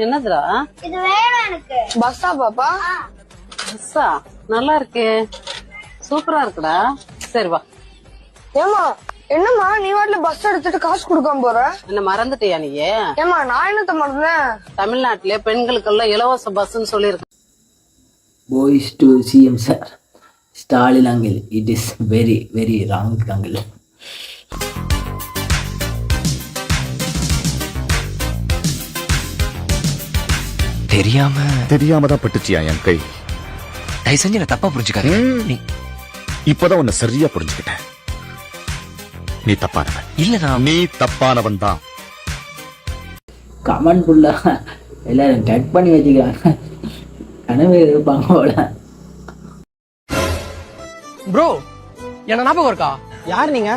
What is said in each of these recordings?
என்னதுடா இது வேணும் எனக்கு. பஸ்ஸா பாப்பா? பஸ்ஸா? நல்லா இருக்கு, சூப்பரா இருக்குடா. சரி வா. ஏமா என்னம்மா நீ வாட்டில பஸ் எடுத்துட்டு காசு கொடுக்காம போற? என்ன மறந்துட்டியா நீ? ஏமா நான் என்னத்த மறந்தேன்? தமிழ்நாட்டிலே பெண்களுக்கெல்லாம் இலவச பஸ்ன்னு சொல்லிருக்கு. Boys to CM sir, Stalin uncle, it is very very wrong uncle. தெரியாம தான் பட்டுச்சியா என் கை? தயவு செஞ்சு நான் தப்பா புரிஞ்சுக்காரு. இப்பதான் உன்னை சரியா புரிஞ்சுக்கிட்டேன். நீ தப்பானவன் இல்ல, நீ தப்பானவன் தான். கமெண்ட் ஃபுல்லா எல்லாரும் டக் பண்ணி வச்சுக்கிறாங்க. கனவு இருப்பாங்க போல. ப்ரோ என்ன ஞாபகம் இருக்கா? யார் நீங்க?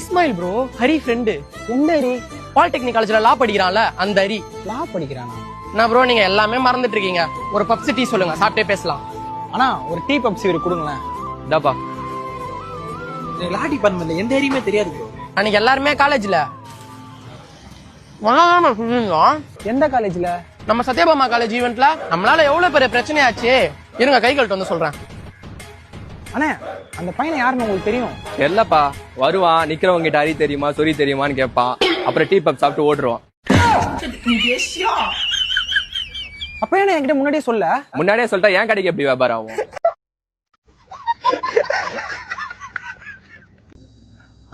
Ismail bro, Hari friend. எந்த அரி? பாலிடெக்னிக் காலேஜ்ல லா படிக்கிறான்ல அந்த ஹரி. லா படிக்கிறானா? நான் ப்ரோ நீங்க எல்லாமே மறந்துட்டு இருக்கீங்க. ஒரு பப்ஸ் டீ சொல்லுங்க, சாப்பிட்டே பேசலாம். அண்ணா ஒரு டீ பப்ஸ் இவரு கொடுங்களேன். டப்பா லா டிபார்ட்மெண்ட்ல எந்த ஏரியுமே தெரியாது ப்ரோ. அன்னைக்கு எல்லாருமே காலேஜ்ல எந்த காலேஜ்ல? நம்ம சத்யபாமா காலேஜ் ஈவென்ட்ல நம்மளால எவ்வளவு பெரிய பிரச்சனை ஆச்சு. இருங்க கை கழட்டு வந்து சொல்றேன். அண்ணா அந்த பையனை யாருன்னு உங்களுக்கு தெரியும்? தெரியலப்பா. வருவான், நிக்கிறவங்க கிட்ட ஹரி தெரியுமா சொரி தெரியுமான்னு கேட்பான். அப்புறம் டீ பப் சாப்பிட்டு ஓடுருவான். அப்ப என்ன என்கிட்ட முன்னாடியே சொல்ல? முன்னாடியே சொல்லிட்டா என் கடைக்கு எப்படி வியாபாரம் ஆகும்?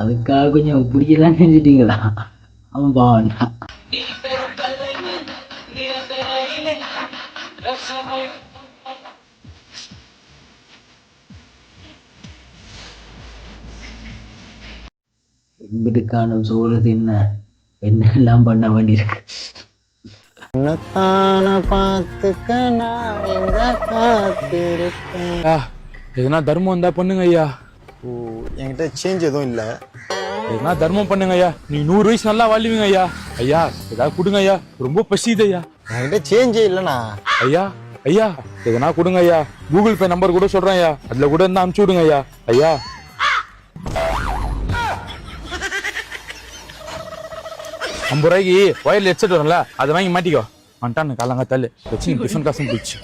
அதுக்காக கொஞ்சம் பிடிக்கலாம் செஞ்சுட்டீங்களா? அவன் பாவண்டா. எங்களுக்கான சோறு தின்ன என்னெல்லாம் பண்ண வேண்டியிருக்கு. எதுனா தர்மம் இருந்தா பண்ணுங்க ஐயா. என்கிட்ட சேஞ்ச் எதுவும் இல்ல. எதுனா தர்மம் பண்ணுங்க ஐயா. நீ 100 வயசு நல்லா வாழ்வீங்க ஐயா. ஐயா ஏதாவது கொடுங்க ஐயா, ரொம்ப பசிது ஐயா. என்கிட்ட சேஞ்சே இல்லண்ணா. ஐயா ஐயா எதுனா கொடுங்க ஐயா. கூகுள் பே நம்பர் கூட சொல்றேன் ஐயா, அதுல கூட இருந்தா அனுப்பிச்சு விடுங்க ஐயா. ஐயா 50 ரூபாய்க்கு ஒயர்ல ஹெட்செட் வரும்ல, அதை வாங்கி மாட்டிக்கோ. வந்துட்டான்னு காலங்க தள்ளு வச்சு டிஃபன் காசும் போயிடுச்சு.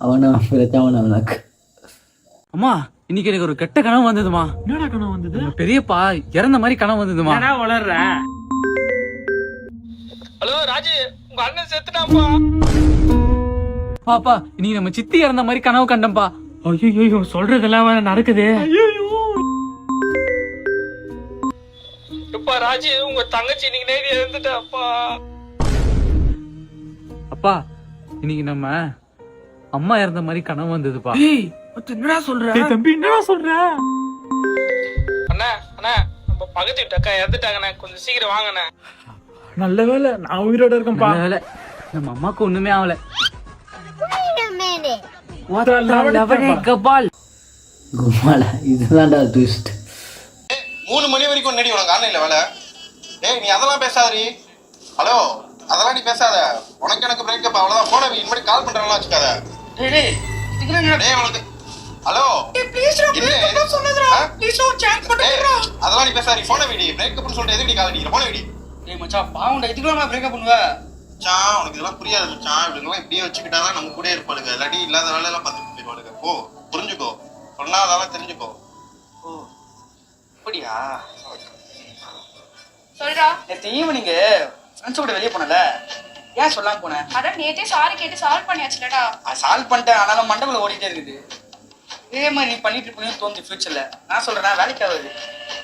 அவனுக்கு அம்மா இன்னைக்கு எனக்கு ஒரு கெட்ட கனவு வந்ததுமா. என்னடா கனவு வந்தது? பெரியப்பா இறந்த மாதிரி கனவு வந்ததுமா. வளர்ற ஹலோ ராஜு, உங்க அண்ணன் செத்துட்டாப்பா. பாப்பா இன்னைக்கு நம்ம சித்தி இறந்த மாதிரி கனவு கண்டம்பா. ஐயோ சொல்றதெல்லாம் நடக்குது. அப்பா ராஜு, உங்க தங்கச்சி இன்னைக்கு நைட் இறந்துட்டாப்பா. அப்பா இன்னைக்கு நம்ம அம்மா இறந்த மாதிரி கனவு வந்ததுப்பா. என்னடா சொல்ற தம்பி? என்னடா சொல்ற? அண்ணா அண்ணா நம்ம பக்கத்து வீட்டு அக்கா இறந்துட்டாங்கண்ணே, கொஞ்சம் சீக்கிரம் வாங்கண்ணே. நல்ல வேலை நான் உயிரோட இருக்கேன்ப்பா. நல்ல வேலை நம்ம அம்மாக்கு ஒண்ணுமே ஆகல. குமால இதுதான்டா ட்விஸ்ட். 3 மணி வரைக்கும் நடி உனக்கு ஆன்லைன்ல வேலை. டேய் நீ அதெல்லாம் பேசாதடி. ஹலோ அதெல்லாம் நீ பேசாத. உனக்கு எனக்கு பிரேக்கப் அவ்வளவுதான். போன இனிமேல் கால் பண்றேன்னா வச்சுக்காத. டேய் உனக்கு ஹலோ அதெல்லாம் நீ பேசாத. போன வீடி பிரேக்கப்னு சொல்லிட்டு எதுக்கு நீ கால் அடிக்கிற? போன வீடி. டேய் மச்சான் பாவுண்டா, இதுக்குள்ள பிரேக்கப் பண்ணுவ? மச்சான் உனக்கு இதெல்லாம் புரியாது மச்சான். இப்படிலாம் இப்படியே வச்சுக்கிட்டாதான் நம்ம கூட இருப்பாளுங்க. இல்லாட்டி இல்லாத வேலையெல்லாம் பார்த்துட்டு போயிடுவாளுங்க. போ புரிஞ்சுக்கோ, சொன்னாதான் தெரிஞ்சுக்கோ. ஓ அப்படியா? சொல்றா. நேத்து ஈவினிங் ஃப்ரெண்ட்ஸ் கூட வெளியே போனல, ஏன் சொல்லாம போனேன்? அதான் நேத்தே சாரி கேட்டு சால்வ் பண்ணியாச்சுலடா. சால்வ் பண்ணிட்டேன், ஆனாலும் மண்டபுல ஓடிட்டே இருக்குது. இதே மாதிரி நீ பண்ணிட்டு இருப்பீங்கன்னு தோணுது ஃபியூச்சர்ல. நான் சொல்றேன் வேலைக்கு ஆகுது,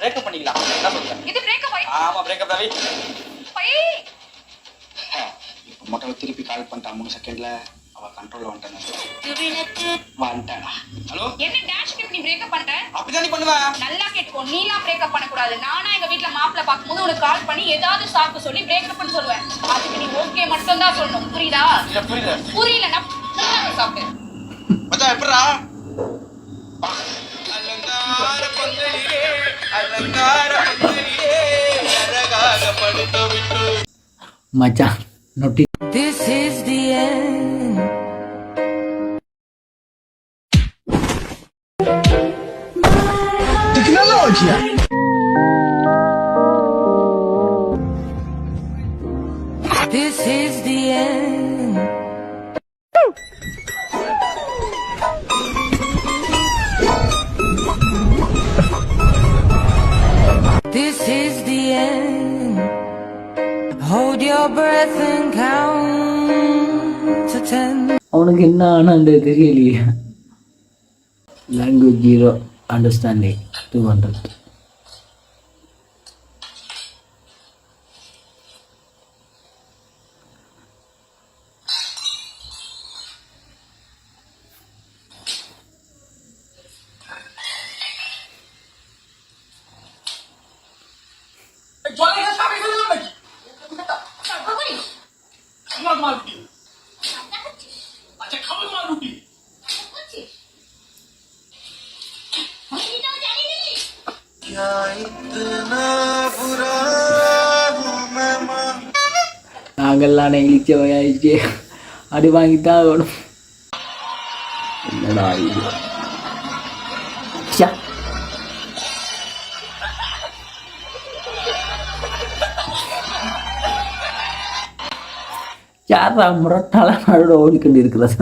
பிரேக்கப் பண்ணிக்கலாம். என்ன சொல்றேன்? இது பிரேக்கப் ஆயி. ஆமா பிரேக்கப் ஆயி. இப்போ மட்டும் திருப்பி கால் பண்ணிட்டா 3 செகண்ட்ல அவ கண்ட்ரோல்ல வந்துட்டானா? ஹலோ என்ன டாஷ் நீ பிரேக்கப் பண்ற? அப்படிதான் நீ பண்ணுவ. நல்லா கேட்டுக்கோ, நீலாம் பிரேக்கப் பண்ண கூடாது. நானா எங்க வீட்ல மாப்பிள்ள பாக்கும்போது உனக்கு கால் பண்ணி ஏதாவது சாக்கு சொல்லி பிரேக்கப்னு சொல்லுவேன். அதுக்கு நீ ஓகே மட்டும் தான் சொல்லணும், புரியுதா? இல்ல புரியல. புரியலனா சாப்பிடு. மச்சான் எப்படிடா? அலங்கார பந்தலிலே அலங்கார பந்தலிலே அழகாக படுத்து விட்டு மச்சான் naughty. This is the end. Tecnologia. This is the end. Hold your breath and count to 10. அவனுக்கு என்ன ஆனான்னு தெரியலையே. Language 0, understanding 200. நாங்கள்லாம் நெகிழ்ச்சியாயிடுச்சு, அடி வாங்கித்தான் ஆகணும். என்னடா இது? ச்சே. யாரா முரட்டால நடுவோட ஓடிக்கொண்டு இருக்கிறது?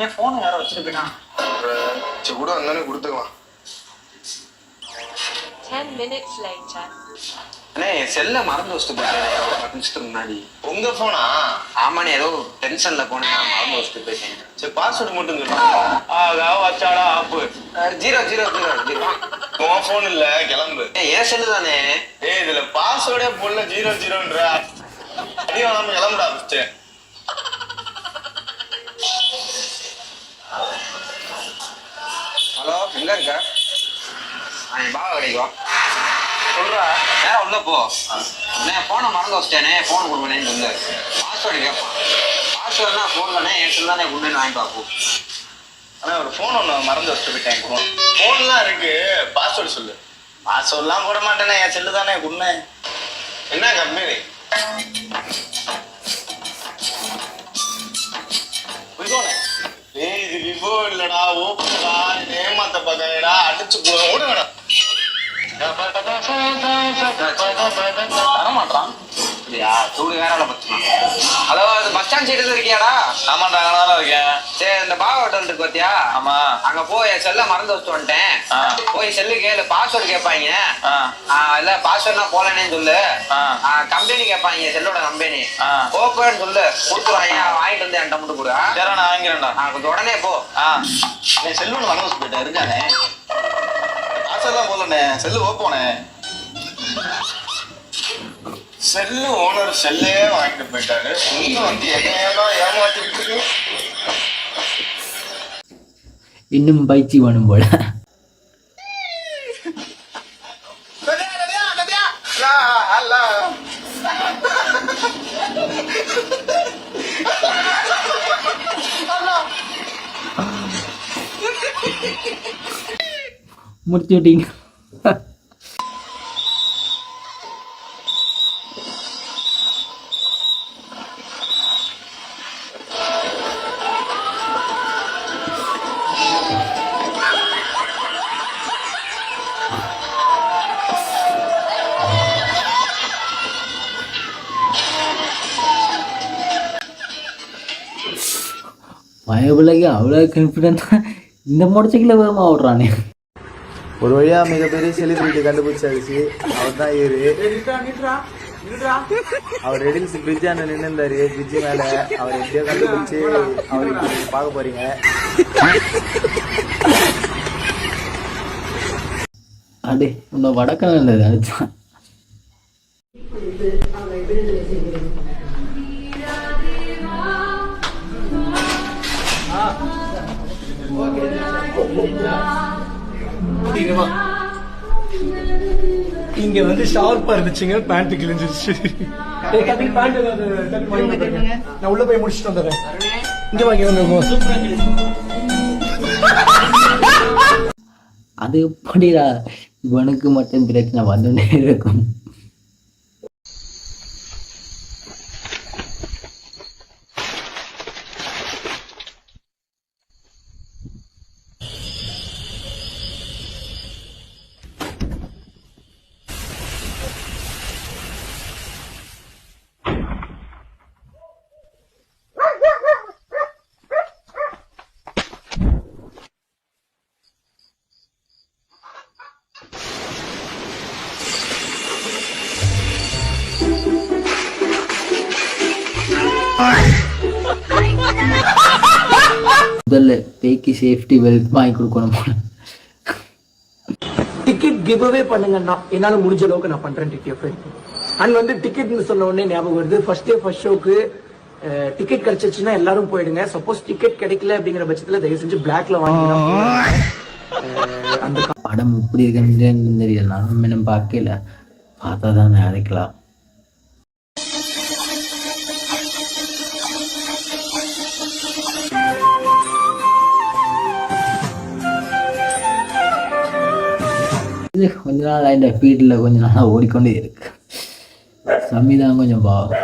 என் போன் யாரோ வச்சுட்டு போயிட்டான். கூட வந்தானே கொடுத்துக்கலாம். 10 minutes later. அண்ணே என் செல்ல மறந்து வச்சுட்டு போயிட்டேன் 10 நிமிஷத்துக்கு முன்னாடி. உங்க போனா? ஆமாண்ணே, ஏதோ டென்ஷன்ல போனேன், நான் மறந்து வச்சுட்டு போயிட்டேன். சரி பாஸ்வேர்டு மட்டும் சொல்லு. வச்சாடா ஆப்பு 000. உன் போன் இல்ல, கிளம்பு. ஏன் செல்லு தானே. ஏய் இதுல பாஸ்வேர்டே போடல, 00ன்ற அடி வாங்காம கிளம்புடா ஃபர்ஸ்ட். ஹலோ, எங்க இருக்க? பாபா கடைக்கு வா. சொல்றா, நேரம் உள்ள போ. நான் போனை மறந்து வச்சிட்டேனே, போன் கொடுக்கணேன்னு சொல்லு. பாஸ்வேர்டு கேட்பான். பாஸ்வேர்டுனா போன்லனே என் செல் தானே குண்டுன்னு வாங்கி பார்ப்போம். ஆனா ஒரு போன் ஒண்ணு மறந்து வச்சுட்டு போயிட்டேன். போன்லாம் இருக்கு, பாஸ்வேர்டு சொல்லு. பாஸ்வேர்ட்லாம் போட மாட்டேனே, என் செல்லு தானே குண்ணு. என்ன கம்பெனி? ஏய் இது விவோ இல்லடா, ஓப்போடா, ஏமாத்த பக்கடா, அடிச்சு ஓடுங்கடா. வரமாட்டான். சூடு வேற பத்துமா. ஹலோ, அது பஸ் ஸ்டாண்ட் சைடு இருக்கியாடா? ஆமாண்டா, அங்கதான் இருக்கேன். சரி, இந்த பாபா ஹோட்டல் இருக்கு பாத்தியா? ஆமா. அங்க போய் செல்ல மறந்து வச்சுட்டு வந்துட்டேன். போய் செல்லு கேளு, பாஸ்வேர்டு கேட்பாங்க. இல்ல பாஸ்வேர்ட்னா போலனே சொல்லு. கம்பெனி கேட்பாங்க, செல்லோட கம்பெனி. ஓப்பன் சொல்லு, கொடுத்துருவாங்க. வாங்கிட்டு வந்து என்கிட்ட மட்டும் கொடு. சரி நான் வாங்கிறேன்டா. கொஞ்சம் உடனே போ. என் செல்லு ஒன்று மறந்து வச்சு போயிட்டேன், இருக்கானே. பாஸ்வேர்ட்லாம் போலண்ணே, செல்லு ஓப்போனே. செல்லு ஓனர் செல்லே வாங்கிட்டு போயிட்டாரு. இன்னும் வந்து என்னையெல்லாம் ஏமாத்திட்டு இருக்கு. இன்னும் பயிற்சி வேணும் போல. முடிச்சு விட்டீங்க. பயபிள்ளைக்கு அவ்வளோ கான்ஃபிடென்ட்டா இந்த மோட்டர்சைக்கிள வேகமா ஓடுறானே. ஒரு வழியா மிகப்பெரிய செலிபிரிட்டி கண்டுபிடிச்சாச்சு. அவர் தான் இவரு. அவர் ரெடில்ஸ் பிரிட்ஜ் ஆன நின்று இருந்தாரு, பிரிட்ஜ் மேல. அவர் எப்படியோ கண்டுபிடிச்சு அவருக்கு பார்க்க போறீங்க. அடே உன்னை வடக்கணும் இல்லை நினைச்சான். இங்க வந்து ஷார்ப்பா இருந்துச்சுங்க, பேண்ட் கிழிஞ்சிருச்சு. நான் உள்ள போய் முடிச்சுட்டு வந்துடுறேன். இங்க வாங்கி அது எப்படிடா இவனுக்கு மட்டும் பிரச்சனை வந்துட்டே இருக்கும். முதல்ல பேக்கி சேஃப்டி பெல்ட் வாங்கி கொடுக்கணும் போல. டிக்கெட் கிவ் அவே பண்ணுங்கன்னா என்னால முடிஞ்ச அளவுக்கு நான் பண்றேன் டிக்கெட். அண்ட் வந்து டிக்கெட்னு சொன்ன உடனே ஞாபகம் வருது, ஃபர்ஸ்ட் டே ஃபர்ஸ்ட் ஷோக்கு டிக்கெட் கிடைச்சிச்சுன்னா எல்லாரும் போயிடுங்க. சப்போஸ் டிக்கெட் கிடைக்கல அப்படிங்கிற பட்சத்துல தயவு செஞ்சு பிளாக்ல வாங்கிக்கலாம். அந்த படம் இப்படி இருக்குன்னு தெரியல, நானும் இன்னும் பார்க்கல, பார்த்தா தான் நினைக்கலாம். இது கொஞ்ச நாள் இந்த ஃபீல்டில் கொஞ்ச நாளாக ஓடிக்கொண்டே இருக்கு. சம்மிதான் கொஞ்சம் பாவம்.